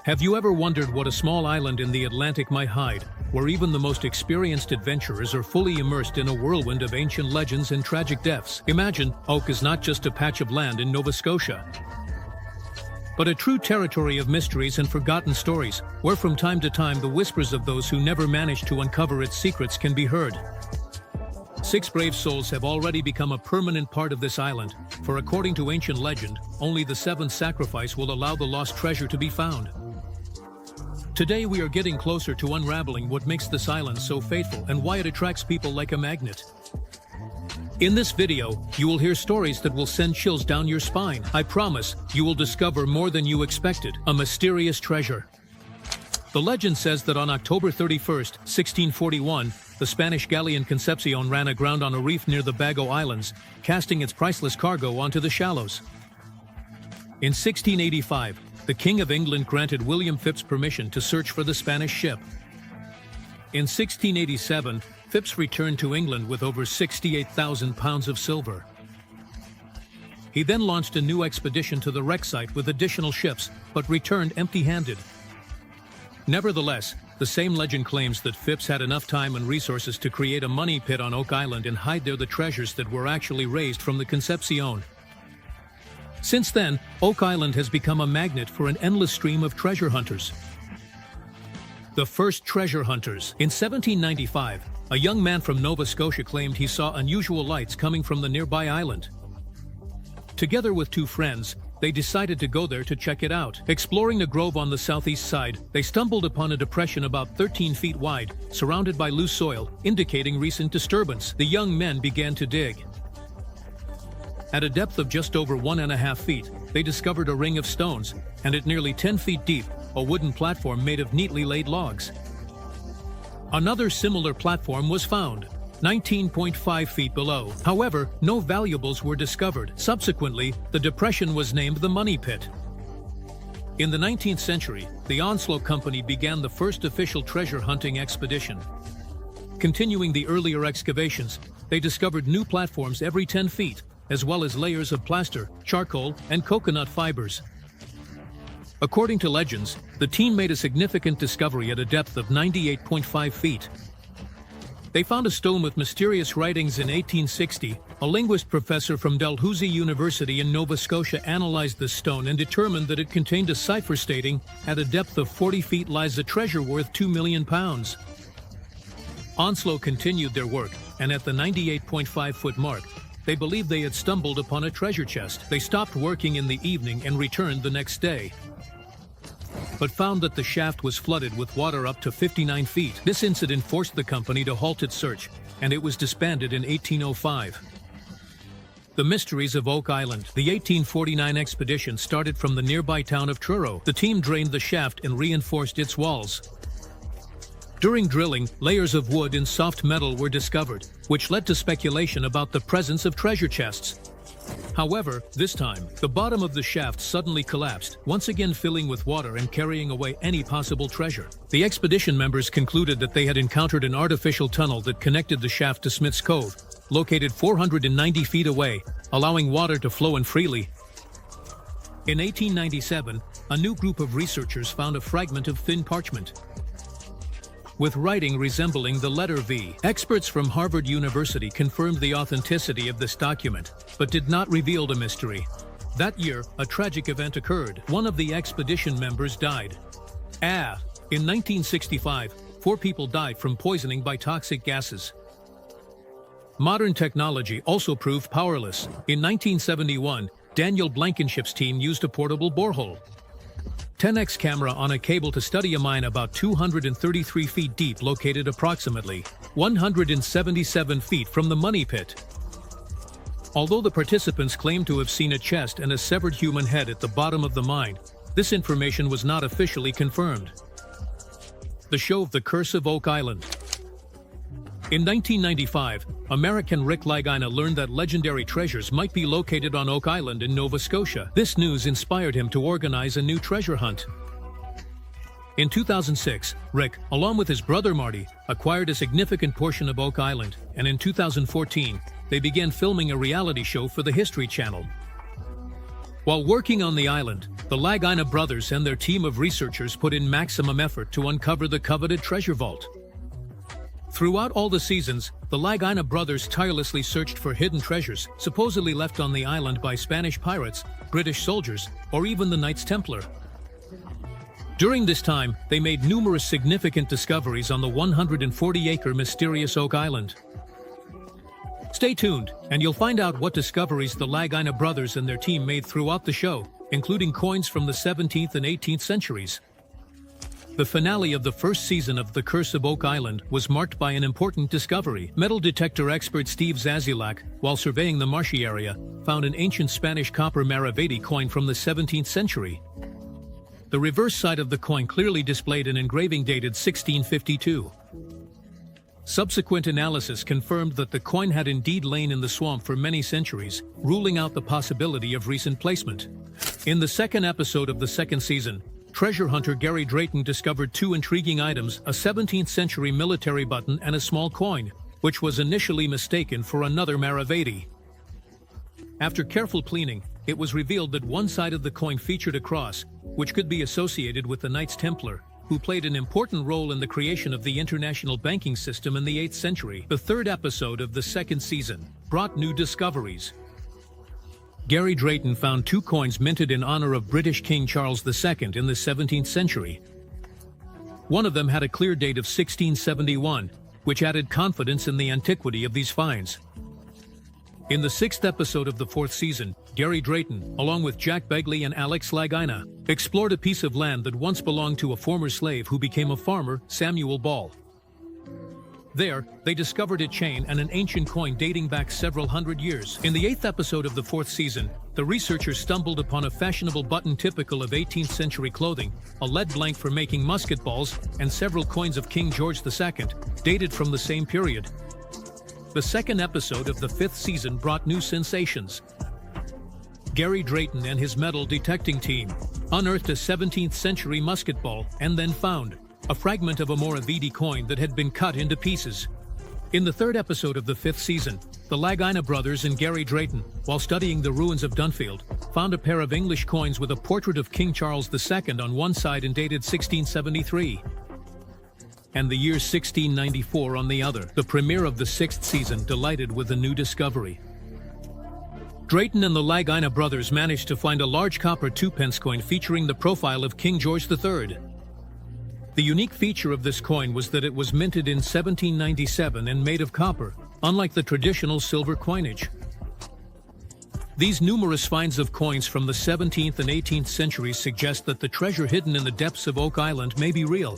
Have you ever wondered what a small island in the Atlantic might hide, where even the most experienced adventurers are fully immersed in a whirlwind of ancient legends and tragic deaths? Imagine, Oak is not just a patch of land in Nova Scotia, but a true territory of mysteries and forgotten stories, where from time to time the whispers of those who never managed to uncover its secrets can be heard. 6 brave souls have already become a permanent part of this island, for according to ancient legend, only the 7th sacrifice will allow the lost treasure to be found. Today we are getting closer to unraveling what makes this island so fateful and why it attracts people like a magnet. In this video, you will hear stories that will send chills down your spine. I promise, you will discover more than you expected, a mysterious treasure. The legend says that on October 31st, 1641, the Spanish galleon Concepcion ran aground on a reef near the Bago Islands, casting its priceless cargo onto the shallows. In 1685, the King of England granted William Phips permission to search for the Spanish ship. In 1687, Phips returned to England with over 68,000 pounds of silver. He then launched a new expedition to the wreck site with additional ships, but returned empty-handed. Nevertheless, the same legend claims that Phips had enough time and resources to create a money pit on Oak Island and hide there the treasures that were actually raised from the Concepcion. Since then, Oak Island has become a magnet for an endless stream of treasure hunters. The first treasure hunters. In 1795, a young man from Nova Scotia claimed he saw unusual lights coming from the nearby island. Together with 2 friends, they decided to go there to check it out. Exploring the grove on the southeast side, they stumbled upon a depression about 13 feet wide, surrounded by loose soil, indicating recent disturbance. The young men began to dig. At a depth of just over 1.5 feet, they discovered a ring of stones, and at nearly 10 feet deep, a wooden platform made of neatly laid logs. Another similar platform was found, 19.5 feet below. However, no valuables were discovered. Subsequently, the depression was named the Money Pit. In the 19th century, the Onslow Company began the first official treasure hunting expedition. Continuing the earlier excavations, they discovered new platforms every 10 feet, as well as layers of plaster, charcoal, and coconut fibers. According to legends, the team made a significant discovery at a depth of 98.5 feet. They found a stone with mysterious writings in 1860. A linguist professor from Dalhousie University in Nova Scotia analyzed the stone and determined that it contained a cipher stating, "At a depth of 40 feet lies a treasure worth £2 million. Onslow continued their work, and at the 98.5-foot mark, they believed they had stumbled upon a treasure chest. They stopped working in the evening and returned the next day, but found that the shaft was flooded with water up to 59 feet. This incident forced the company to halt its search, and it was disbanded in 1805. The mysteries of Oak Island. The 1849 expedition started from the nearby town of Truro. The team drained the shaft and reinforced its walls. During drilling, layers of wood and soft metal were discovered, which led to speculation about the presence of treasure chests. However, this time, the bottom of the shaft suddenly collapsed, once again filling with water and carrying away any possible treasure. The expedition members concluded that they had encountered an artificial tunnel that connected the shaft to Smith's Cove, located 490 feet away, allowing water to flow in freely. In 1897, a new group of researchers found a fragment of thin parchment with writing resembling the letter V. Experts from Harvard University confirmed the authenticity of this document, but did not reveal the mystery. That year, a tragic event occurred. One of the expedition members died. In 1965, 4 people died from poisoning by toxic gases. Modern technology also proved powerless. In 1971, Daniel Blankenship's team used a portable borehole 10x camera on a cable to study a mine about 233 feet deep located approximately 177 feet from the Money Pit. Although the participants claimed to have seen a chest and a severed human head at the bottom of the mine, this information was not officially confirmed. The show of the Curse of Oak Island. In 1995, American Rick Lagina learned that legendary treasures might be located on Oak Island in Nova Scotia. This news inspired him to organize a new treasure hunt. In 2006, Rick, along with his brother Marty, acquired a significant portion of Oak Island, and in 2014, they began filming a reality show for the History Channel. While working on the island, the Lagina brothers and their team of researchers put in maximum effort to uncover the coveted treasure vault. Throughout all the seasons, the Lagina brothers tirelessly searched for hidden treasures supposedly left on the island by Spanish pirates, British soldiers, or even the Knights Templar. During this time, they made numerous significant discoveries on the 140-acre mysterious Oak Island. Stay tuned, and you'll find out what discoveries the Lagina brothers and their team made throughout the show, including coins from the 17th and 18th centuries. The finale of the first season of The Curse of Oak Island was marked by an important discovery. Metal detector expert Steve Zazilak, while surveying the marshy area, found an ancient Spanish copper Maravedi coin from the 17th century. The reverse side of the coin clearly displayed an engraving dated 1652. Subsequent analysis confirmed that the coin had indeed lain in the swamp for many centuries, ruling out the possibility of recent placement. In the second episode of the second season, treasure hunter Gary Drayton discovered two intriguing items: a 17th-century military button and a small coin, which was initially mistaken for another Maravedi. After careful cleaning, it was revealed that one side of the coin featured a cross, which could be associated with the Knights Templar, who played an important role in the creation of the international banking system in the 8th century. The third episode of the second season brought new discoveries. Gary Drayton found two coins minted in honor of British King Charles II in the 17th century. One of them had a clear date of 1671, which added confidence in the antiquity of these finds. In the sixth episode of the fourth season, Gary Drayton, along with Jack Begley and Alex Lagina, explored a piece of land that once belonged to a former slave who became a farmer, Samuel Ball. There, they discovered a chain and an ancient coin dating back several hundred years. In the eighth episode of the fourth season, the researchers stumbled upon a fashionable button typical of 18th century clothing, a lead blank for making musket balls, and several coins of King George II, dated from the same period. The second episode of the fifth season brought new sensations. Gary Drayton and his metal detecting team unearthed a 17th century musket ball and then found a fragment of a Maravedi coin that had been cut into pieces. In the third episode of the fifth season, the Lagina brothers and Gary Drayton, while studying the ruins of Dunfield, found a pair of English coins with a portrait of King Charles II on one side and dated 1673. And the year 1694 on the other. The premiere of the sixth season delighted with a new discovery. Drayton and the Lagina brothers managed to find a large copper 2-pence coin featuring the profile of King George III. The unique feature of this coin was that it was minted in 1797 and made of copper, unlike the traditional silver coinage. These numerous finds of coins from the 17th and 18th centuries suggest that the treasure hidden in the depths of Oak Island may be real.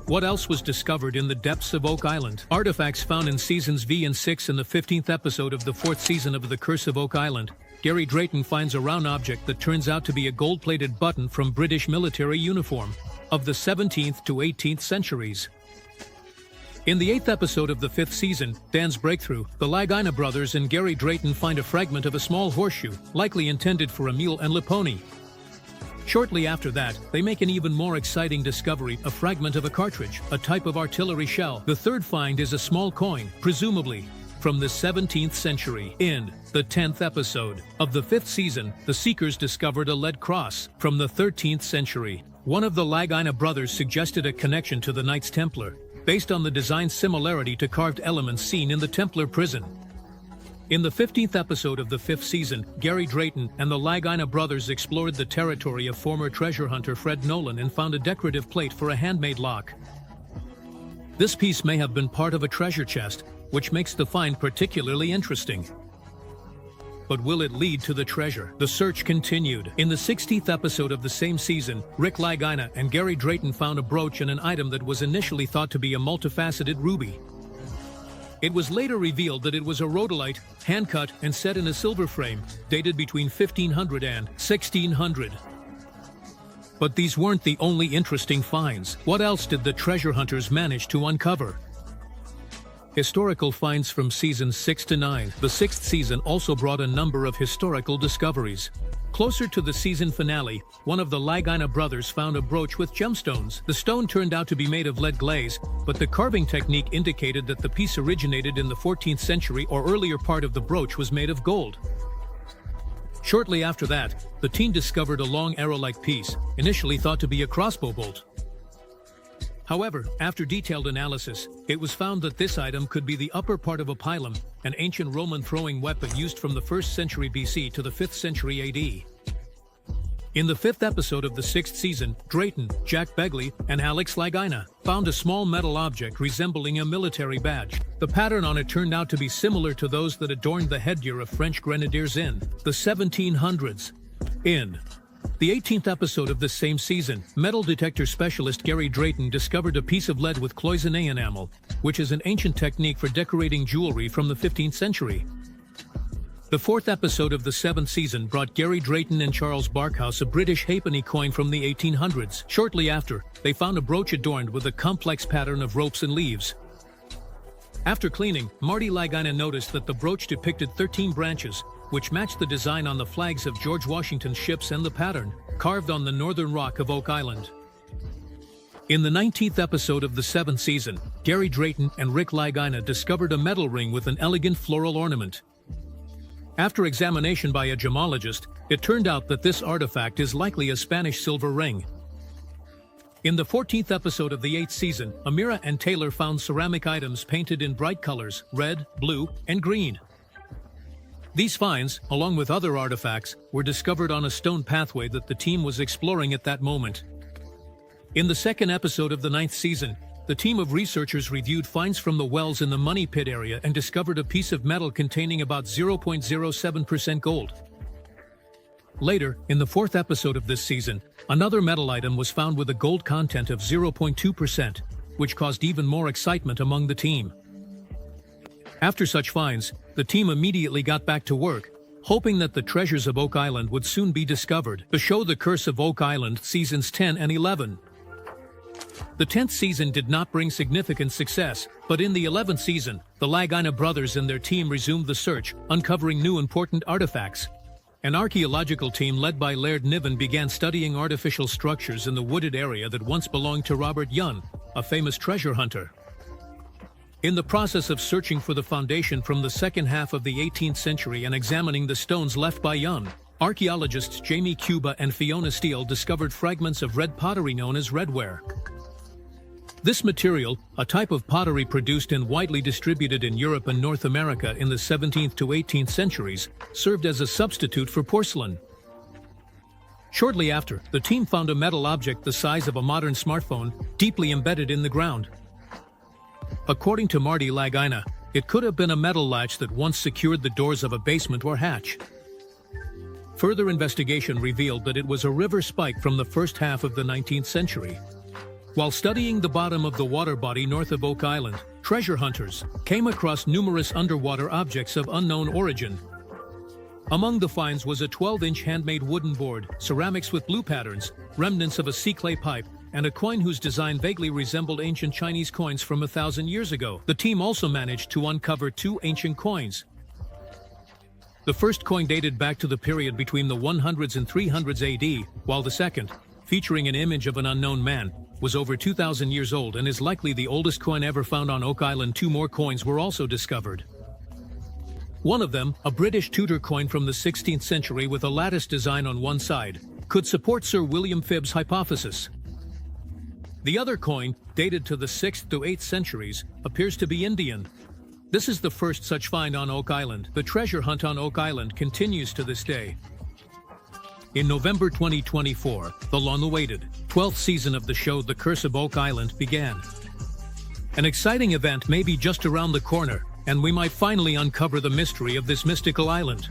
What else was discovered in the depths of Oak Island? Artifacts found in seasons V and 6 in the 15th episode of the fourth season of The Curse of Oak Island. Gary Drayton finds a round object that turns out to be a gold-plated button from British military uniform of the 17th to 18th centuries. In the 8th episode of the 5th season, Dan's Breakthrough, the Lagina brothers and Gary Drayton find a fragment of a small horseshoe, likely intended for a mule and pony. Shortly after that, they make an even more exciting discovery, a fragment of a cartridge, a type of artillery shell. The third find is a small coin, presumably from the 17th century. In the 10th episode of the 5th season, the Seekers discovered a lead cross from the 13th century. One of the Lagina brothers suggested a connection to the Knights Templar, based on the design's similarity to carved elements seen in the Templar prison. In the 15th episode of the 5th season, Gary Drayton and the Lagina brothers explored the territory of former treasure hunter Fred Nolan and found a decorative plate for a handmade lock. This piece may have been part of a treasure chest, which makes the find particularly interesting. But will it lead to the treasure? The search continued. In the 16th episode of the same season, Rick Lagina and Gary Drayton found a brooch and an item that was initially thought to be a multifaceted ruby. It was later revealed that it was a rhodolite, hand-cut and set in a silver frame, dated between 1500 and 1600. But these weren't the only interesting finds. What else did the treasure hunters manage to uncover? Historical finds from seasons 6 to 9. The sixth season also brought a number of historical discoveries. Closer to the season finale, one of the Lagina brothers found a brooch with gemstones. The stone turned out to be made of lead glaze, but the carving technique indicated that the piece originated in the 14th century or earlier. Part of the brooch was made of gold. Shortly after that, the team discovered a long arrow-like piece, initially thought to be a crossbow bolt. However, after detailed analysis, it was found that this item could be the upper part of a pilum, an ancient Roman throwing weapon used from the 1st century BC to the 5th century AD. In the 5th episode of the 6th season, Drayton, Jack Begley, and Alex Lagina found a small metal object resembling a military badge. The pattern on it turned out to be similar to those that adorned the headgear of French grenadiers in the 1700s. In the 18th episode of this same season, metal detector specialist Gary Drayton discovered a piece of lead with cloisonné enamel, which is an ancient technique for decorating jewelry from the 15th century. The 4th episode of the 7th season brought Gary Drayton and Charles Barkhouse a British halfpenny coin from the 1800s. Shortly after, they found a brooch adorned with a complex pattern of ropes and leaves. After cleaning, Marty Lagina noticed that the brooch depicted 13 branches, which matched the design on the flags of George Washington's ships and the pattern, carved on the northern rock of Oak Island. In the 19th episode of the 7th season, Gary Drayton and Rick Lagina discovered a metal ring with an elegant floral ornament. After examination by a gemologist, it turned out that this artifact is likely a Spanish silver ring. In the 14th episode of the 8th season, Amira and Taylor found ceramic items painted in bright colors, red, blue, and green. These finds, along with other artifacts, were discovered on a stone pathway that the team was exploring at that moment. In the 2nd episode of the 9th season, the team of researchers reviewed finds from the wells in the Money Pit area and discovered a piece of metal containing about 0.07% gold. Later, in the 4th episode of this season, another metal item was found with a gold content of 0.2%, which caused even more excitement among the team. After such finds, the team immediately got back to work, hoping that the treasures of Oak Island would soon be discovered. The show The Curse of Oak Island, seasons 10 and 11. The 10th season did not bring significant success, but in the 11th season, the Lagina brothers and their team resumed the search, uncovering new important artifacts. An archaeological team led by Laird Niven began studying artificial structures in the wooded area that once belonged to Robert Young, a famous treasure hunter. In the process of searching for the foundation from the second half of the 18th century and examining the stones left by Young, archaeologists Jamie Cuba and Fiona Steele discovered fragments of red pottery known as redware. This material, a type of pottery produced and widely distributed in Europe and North America in the 17th to 18th centuries, served as a substitute for porcelain. Shortly after, the team found a metal object the size of a modern smartphone, deeply embedded in the ground. According to Marty Lagina, it could have been a metal latch that once secured the doors of a basement or hatch. Further investigation revealed that it was a river spike from the first half of the 19th century. While studying the bottom of the water body north of Oak Island, treasure hunters came across numerous underwater objects of unknown origin. Among the finds was a 12-inch handmade wooden board, ceramics with blue patterns, remnants of a sea clay pipe, and a coin whose design vaguely resembled ancient Chinese coins from 1,000 years ago. The team also managed to uncover 2 ancient coins. The first coin dated back to the period between the 100s and 300s AD, while the second, featuring an image of an unknown man, was over 2,000 years old and is likely the oldest coin ever found on Oak Island. 2 more coins were also discovered. One of them, a British Tudor coin from the 16th century with a lattice design on one side, could support Sir William Phibbs' hypothesis. The other coin, dated to the 6th to 8th centuries, appears to be Indian. This is the first such find on Oak Island. The treasure hunt on Oak Island continues to this day. In November 2024, the long-awaited 12th season of the show The Curse of Oak Island began. An exciting event may be just around the corner, and we might finally uncover the mystery of this mystical island.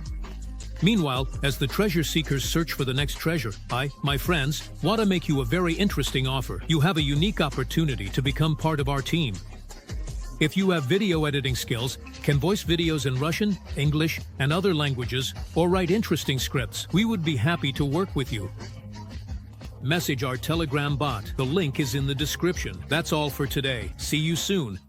Meanwhile, as the treasure seekers search for the next treasure, I, my friends, want to make you a very interesting offer. You have a unique opportunity to become part of our team. If you have video editing skills, can voice videos in Russian, English, and other languages, or write interesting scripts, we would be happy to work with you. Message our Telegram bot. The link is in the description. That's all for today. See you soon.